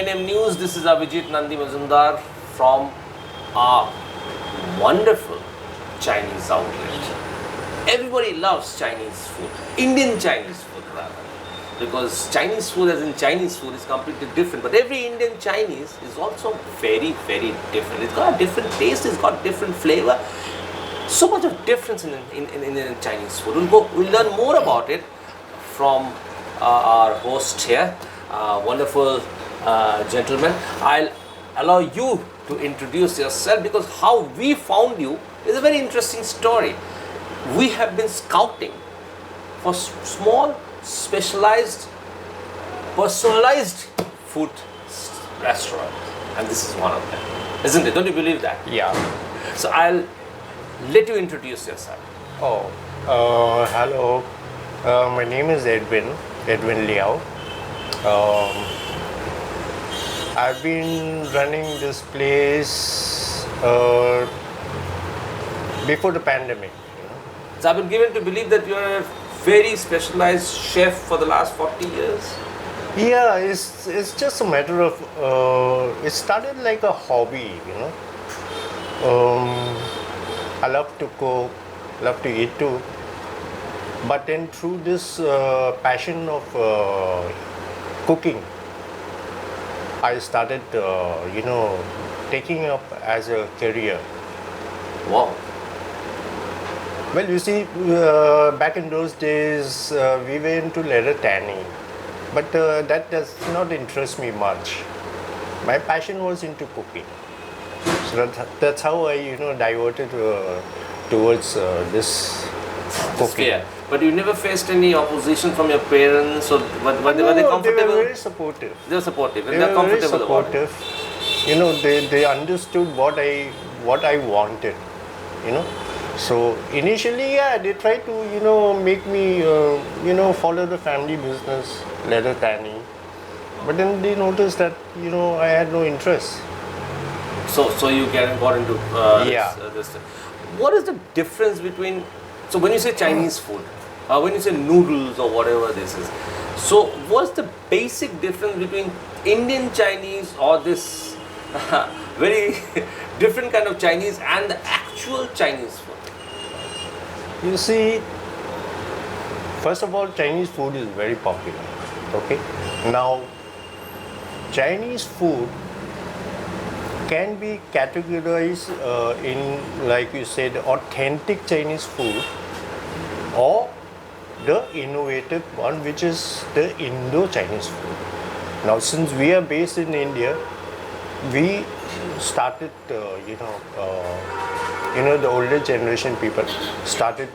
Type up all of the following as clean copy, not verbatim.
ANM News. This is Abhijit Nandi Mazumdar from our wonderful Chinese outlet. Everybody loves Chinese food, Indian Chinese food rather, because Chinese food as in Chinese food is completely different, but every Indian Chinese is also very, very different. It's got a different taste, it's got different flavor, so much of difference in Chinese food. We'll learn more about it from our host here, wonderful gentleman. I'll allow you to introduce yourself, because how we found you is a very interesting story. We have been scouting for small, specialized, personalized food restaurants, and this is one of them, isn't it? Don't you believe that? Yeah. So I'll let you introduce yourself. Hello. My name is Edwin Liao. I've been running this place before the pandemic. So I've been given to believe that you are a very specialized chef for the last 40 years. Yeah, it's just a matter of it started like a hobby, I love to cook, love to eat too. But then through this passion of cooking, I started, taking up as a career. Wow. Well, you see, back in those days, we were into leather tanning, but that does not interest me much. My passion was into cooking, so that's how I, diverted towards this cooking. Yeah. But you never faced any opposition from your parents, or were they comfortable? They were very supportive. They were supportive, and They they're were very comfortable about it. supportive. They understood what I wanted. So initially, yeah, they tried to make me follow the family business, leather tanning. But then they noticed that I had no interest. So you got into Yeah. this. What is the difference between? So when you say Chinese food, when you say noodles or whatever this is, so what's the basic difference between Indian Chinese or this very different kind of Chinese and the actual Chinese food? You see, first of all, Chinese food is very popular. Okay. Now, Chinese food can be categorized in, like you said, authentic Chinese food or the innovative one, which is the Indo-Chinese food. Now, since we are based in India, we started, the older generation people started,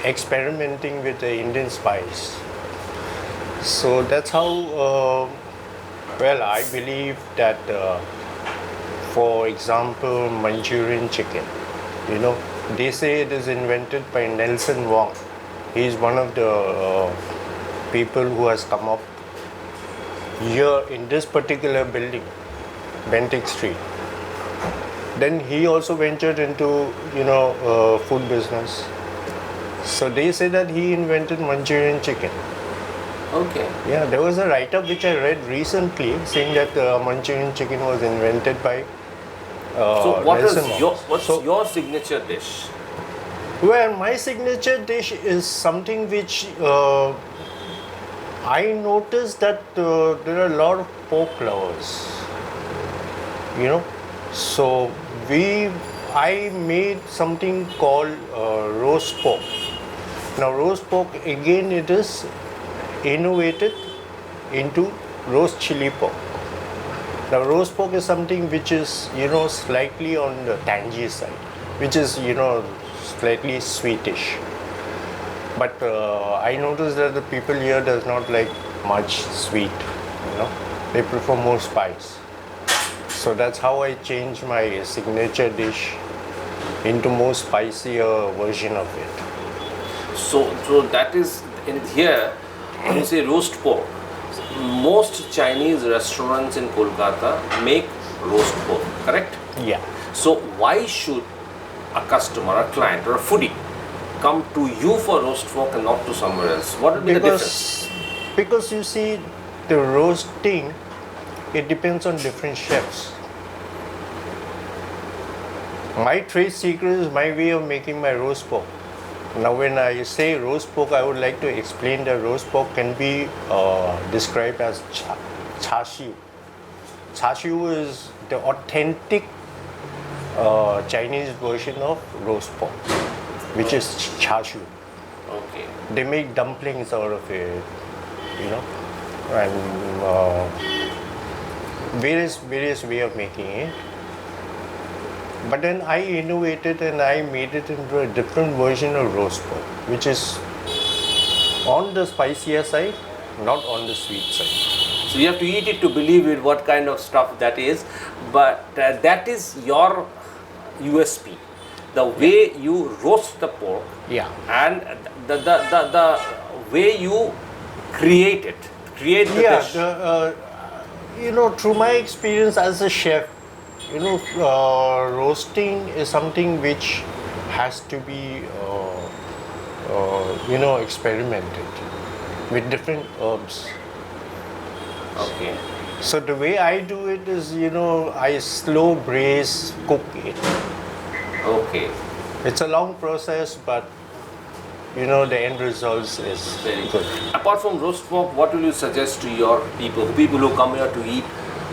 experimenting with the Indian spice. So that's how. Well, I believe that, for example, Manchurian chicken, they say it is invented by Nelson Wong. He is one of the people who has come up here in this particular building, Bentinck Street. Then he also ventured into, food business. So they say that he invented Manchurian chicken. Okay. Yeah, there was a write-up which I read recently saying that Manchurian chicken was invented by So what's Nelson your signature dish? Well, my signature dish is something which I noticed that there are a lot of pork lovers. So I made something called roast pork. Now, roast pork again, it is innovated into roast chili pork. Now, roast pork is something which is, slightly on the tangy side, which is, slightly sweetish. But I noticed that the people here does not like much sweet, They prefer more spice. So that's how I changed my signature dish into more spicier version of it. So that is in here. When you say roast pork, most Chinese restaurants in Kolkata make roast pork, correct? Yeah. So why should a customer, a client, or a foodie come to you for roast pork and not to somewhere else? What would be the difference? Because you see, the roasting, it depends on different chefs. My trade secret is my way of making my roast pork. Now when I say roast pork, I would like to explain that roast pork can be described as char siu. Char siu is the authentic Chinese version of roast pork, which is char siu. Okay. They make dumplings out of it, and various way of making it. But then I innovated and I made it into a different version of roast pork, which is on the spicier side, not on the sweet side. So you have to eat it to believe it, what kind of stuff that is. But that is your USP. The way you roast the pork, and the way you create it, create the dish. Through my experience as a chef, roasting is something which has to be, experimented with different herbs. Okay. So the way I do it is, I slow braise cook it. Okay. It's a long process, but the end result is Very good. Apart from roast pork, what will you suggest to your people who come here to eat,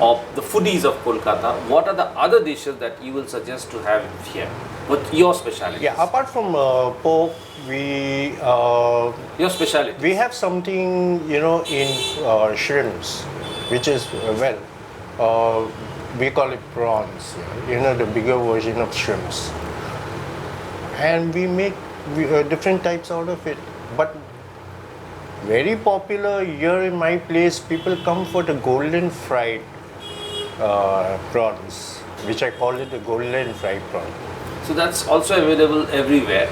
or the foodies of Kolkata? What are the other dishes that you will suggest to have here? What your specialty? Yeah, apart from pork, Your specialty. we have something in shrimps, which is we call it prawns. The bigger version of shrimps, and we make different types out of it. But very popular here in my place, people come for the golden fried prawns, which I call it the golden fried prawn. So that's also available everywhere.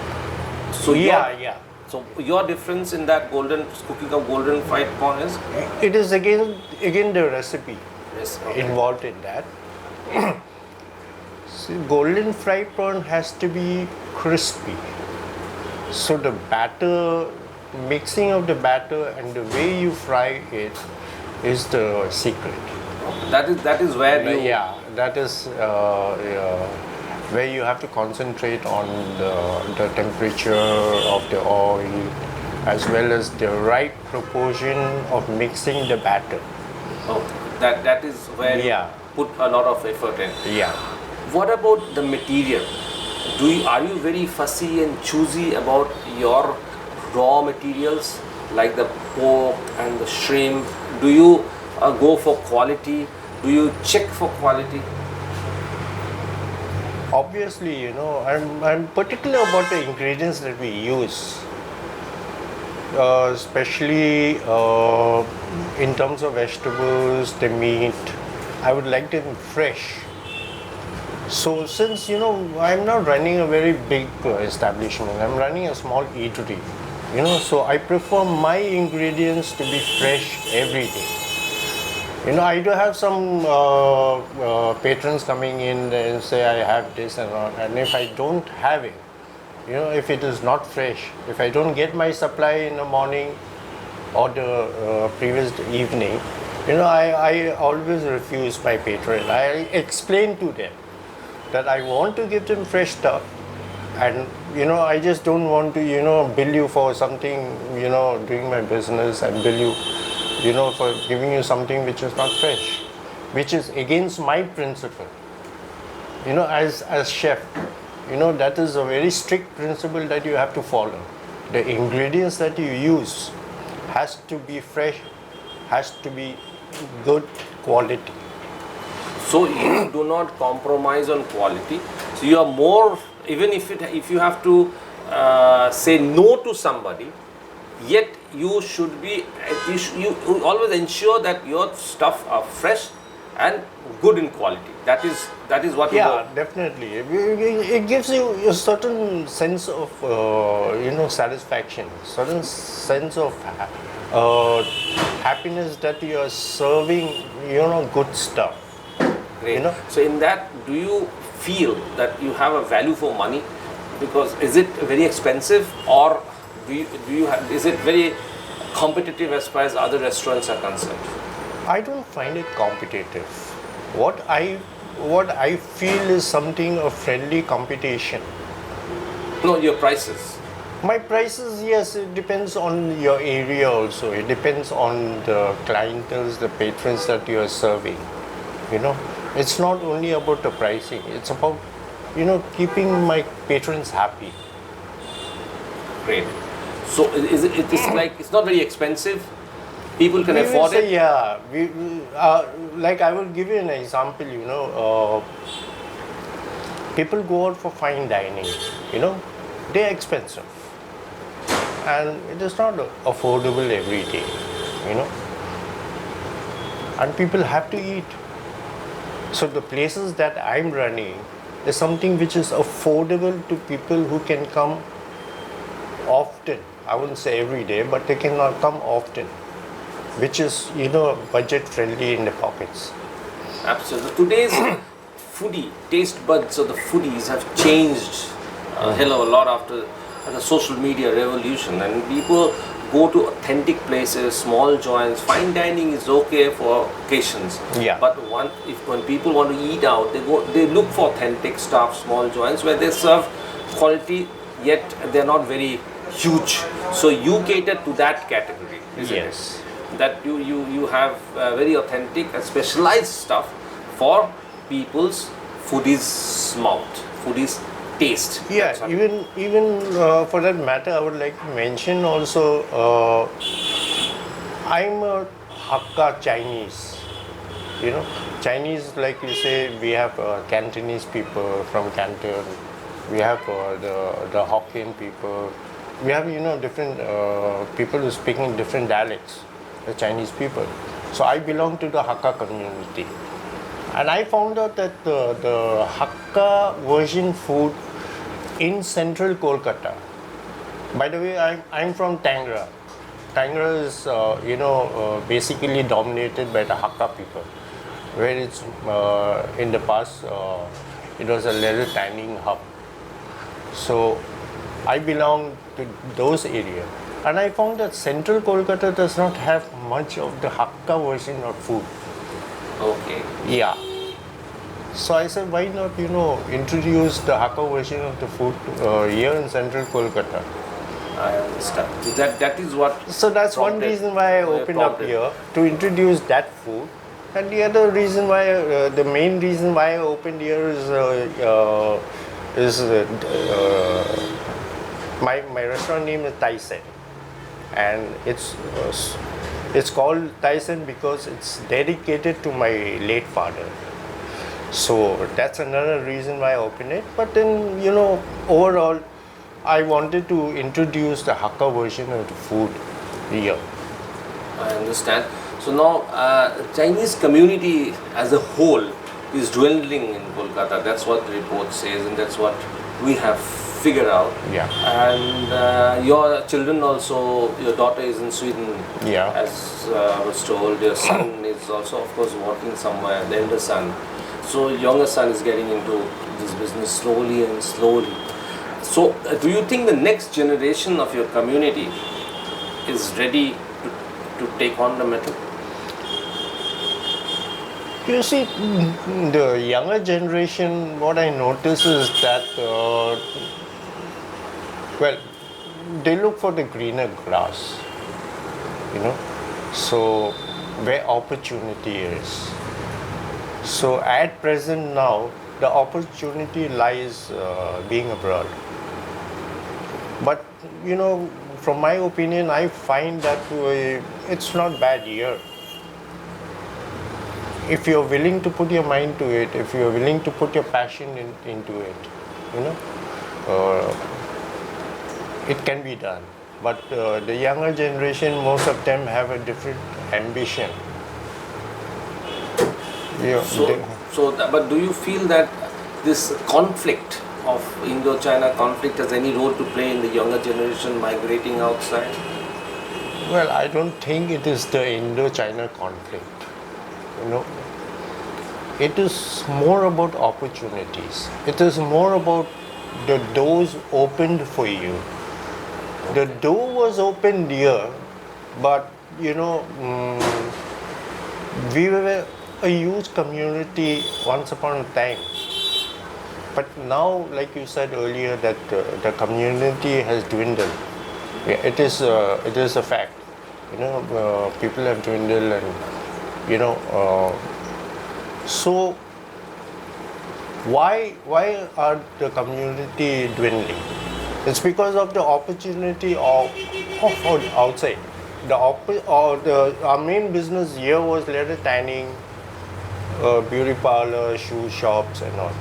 So So your difference in that cooking of golden fried prawn is? It is again the recipe Yes. Okay. involved in that. See, golden fried prawn has to be crispy. So the batter, mixing of the batter and the way you fry it is the secret. That is where you. That is where you have to concentrate on the temperature of the oil, as well as the right proportion of mixing the batter. Oh, that is where you put a lot of effort in. Yeah. What about the material? Are you very fussy and choosy about your raw materials like the pork and the shrimp? Do you go for quality? Do you check for quality? Obviously, I'm particular about the ingredients that we use, especially in terms of vegetables, the meat. I would like them fresh. So since I'm not running a very big establishment, I'm running a small eatery, so I prefer my ingredients to be fresh every day. I do have some patrons coming in and say I have this and that, and if I don't have it, if it is not fresh, if I don't get my supply in the morning or the previous evening, I always refuse my patron. I explain to them that I want to give them fresh stuff, and I just don't want to bill you for something, doing my business and bill you for giving you something which is not fresh, which is against my principle. As chef, that is a very strict principle that you have to follow. The ingredients that you use has to be fresh, has to be good quality. So you do not compromise on quality. So you are more, even if you have to say no to somebody, yet you should be, you always ensure that your stuff are fresh and good in quality. That is what you Yeah, definitely. It gives you a certain sense of satisfaction, certain sense of happiness that you are serving good stuff. Great. So in that, do you feel that you have a value for money? Because is it very expensive, or is it very competitive as far as other restaurants are concerned? I don't find it competitive. What I feel is something a friendly competition. No, your prices. My prices, yes, it depends on your area also. It depends on the clientels, the patrons that you are serving. You know, it's not only about the pricing. It's about, keeping my patrons happy. Great. So it is like, it's not very expensive. People can We will afford say, it. yeah. Like I will give you an example. People go out for fine dining. They're expensive, and it is not affordable every day. And people have to eat. So the places that I'm running is something which is affordable to people who can come often. I wouldn't say every day, but they cannot come often, which is, budget friendly in the pockets. Absolutely. Today's foodie, taste buds of the foodies have changed a hell of a lot after the social media revolution, and people go to authentic places, small joints. Fine dining is okay for occasions. Yeah. But when people want to eat out, they look for authentic stuff, small joints where they serve quality, yet they're not very huge. So you cater to that category, isn't Yes. it? That you have very authentic and specialized stuff for people's foodies' mouth, foodies' taste. Yeah, That's what- even for that matter, I would like to mention also, I'm a Hakka Chinese. Chinese, like you say, we have Cantonese people from Canton, we have the Hokkien people, we have different people who speak in different dialects, the Chinese people. So I belong to the Hakka community. And I found out that the Hakka version food in central Kolkata. By the way, I'm from Tangra. Tangra is, basically dominated by the Hakka people, where it's in the past it was a leather tanning hub. So I belong to those areas, and I found that central Kolkata does not have much of the Hakka version of food. Okay. Yeah. So I said, why not, introduce the Hakka version of the food here in central Kolkata. I understand. That is what. So that's one prompted- reason why I opened up prompted. here, to introduce that food. And the other reason why, the main reason why I opened here is my restaurant name is Tai Sen, and it's called Tai Sen because it's dedicated to my late father. So that's another reason why I opened it. But then, overall, I wanted to introduce the Hakka version of the food here. I understand. So now, Chinese community as a whole is dwindling in Kolkata. That's what the report says, and that's what we have figured out. Yeah. And your children also, your daughter is in Sweden, Yeah. as was told. Your son is also, of course, working somewhere, the elder son. So younger son is getting into this business slowly and slowly. So do you think the next generation of your community is ready to take on the metal? You see, the younger generation, what I notice is that, they look for the greener grass, so where opportunity is. So at present now, the opportunity lies being abroad. But, from my opinion, I find that it's not bad here. If you're willing to put your mind to it, if you're willing to put your passion into it, it can be done. But the younger generation, most of them have a different ambition. Yeah, But do you feel that this conflict of Indo-China conflict has any role to play in the younger generation migrating outside? well, I don't think it is the Indo-China conflict. It is more about opportunities. It is more about the doors opened for you. The door was opened here, but we were a huge community once upon a time. But now, like you said earlier, that the community has dwindled. Yeah, it is a fact. People have dwindled, and so why are the community dwindling? It's because of the opportunity of outside. Our main business here was leather tanning, beauty parlor, shoe shops, and all.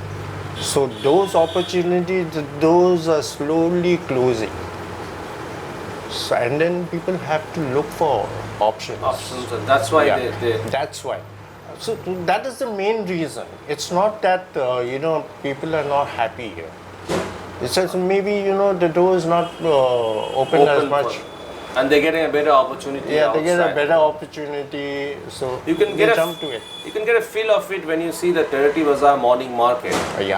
So those opportunities, those are slowly closing. So, and then people have to look for options. And that's why they. That's why. So that is the main reason. It's not that people are not happy here. It's just maybe the door is not open as much. And they're getting a better opportunity. Yeah, outside. they get a better opportunity, so you can jump to it. You can get a feel of it when you see the Terati Bazaar morning market,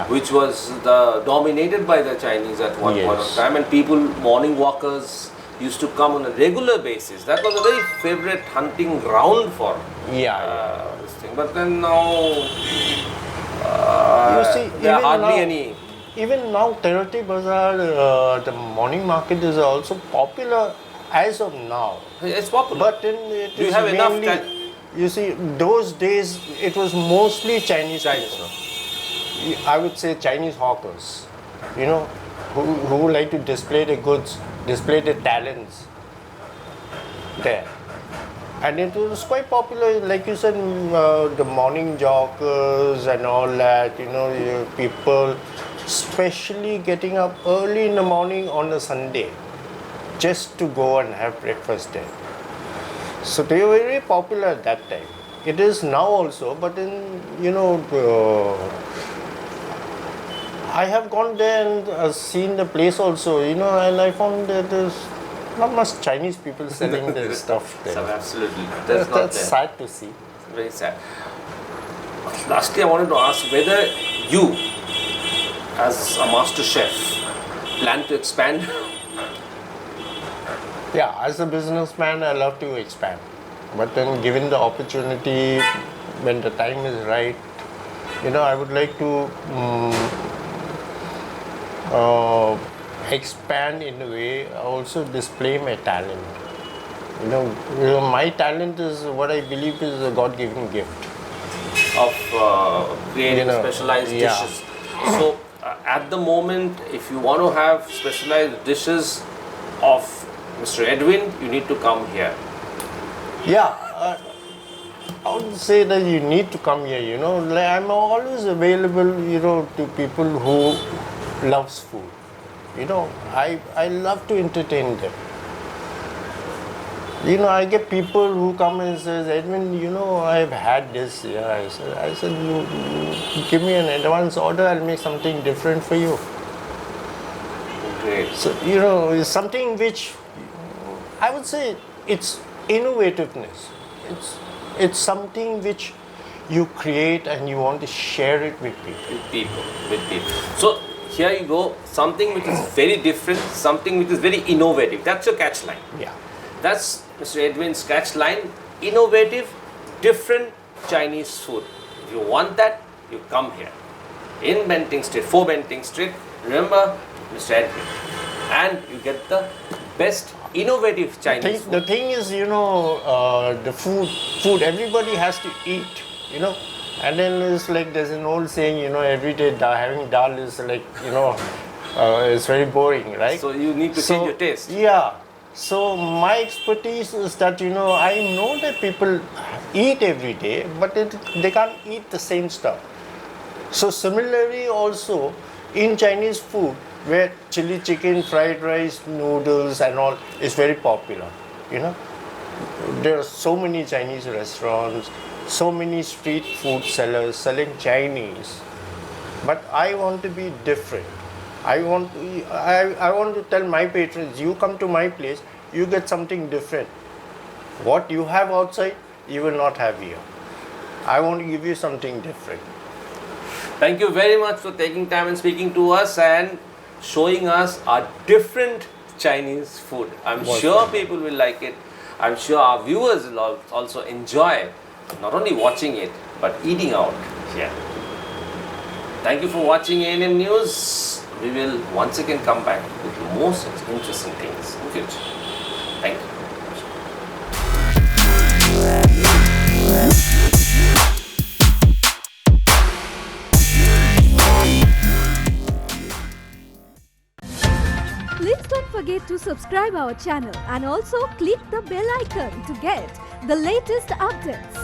which was dominated by the Chinese at one point of time, and people, morning walkers, used to come on a regular basis. That was a very favorite hunting ground for this thing. But then now, you see, there are hardly any. Even now, Terati Bazaar, the morning market is also popular. As of now, it's popular. But then it do you have enough time? You see, those days it was mostly Chinese. I would say Chinese hawkers, who like to display the goods, display the talents there. And it was quite popular, like you said, the morning joggers and all that, people especially getting up early in the morning on a Sunday just to go and have breakfast there. So they were very popular at that time. It is now also, but then, I have gone there and seen the place also, and I found that there's not much Chinese people selling their stuff there. So absolutely. That's sad to see. Very sad. Lastly, I wanted to ask whether you, as a master chef, plan to expand? Yeah, as a businessman, I love to expand. But then given the opportunity, when the time is right, I would like to expand in a way, also display my talent. My talent is what I believe is a God-given gift. Of creating specialized dishes. So, at the moment, if you want to have specialized dishes of Mr. Edwin, you need to come here. Yeah, I would say that you need to come here, I'm always available, to people who loves food. I love to entertain them. I get people who come and says, Edwin, I've had this. I said, you give me an advance order, I'll make something different for you. Great. So, it's something which I would say it's innovativeness. It's something which you create and you want to share it with people. With people. So here you go, something which is very different, something which is very innovative. That's your catch line. Yeah. That's Mr. Edwin's catch line. Innovative, different Chinese food. If you want that, you come here. In Benting Street, 4 Benting Street. Remember, Mr. Edwin. And you get the best innovative Chinese food. The thing is, the food, everybody has to eat, And then it's like there's an old saying, every day having dal is like, it's very boring, right? So you need to change your taste. Yeah. So my expertise is that, I know that people eat every day, but they can't eat the same stuff. So similarly also in Chinese food, where chili chicken, fried rice, noodles and all is very popular, There are so many Chinese restaurants, so many street food sellers selling Chinese. But I want to be different. I want to tell my patrons, you come to my place, you get something different. What you have outside, you will not have here. I want to give you something different. Thank you very much for taking time and speaking to us and showing us a different Chinese food. I'm sure people will like it. I'm sure our viewers will also enjoy not only watching it, but eating out here. Thank you for watching ANM News. We will once again come back with more such interesting things in future. Thank you. Please don't forget to subscribe our channel and also click the bell icon to get the latest updates.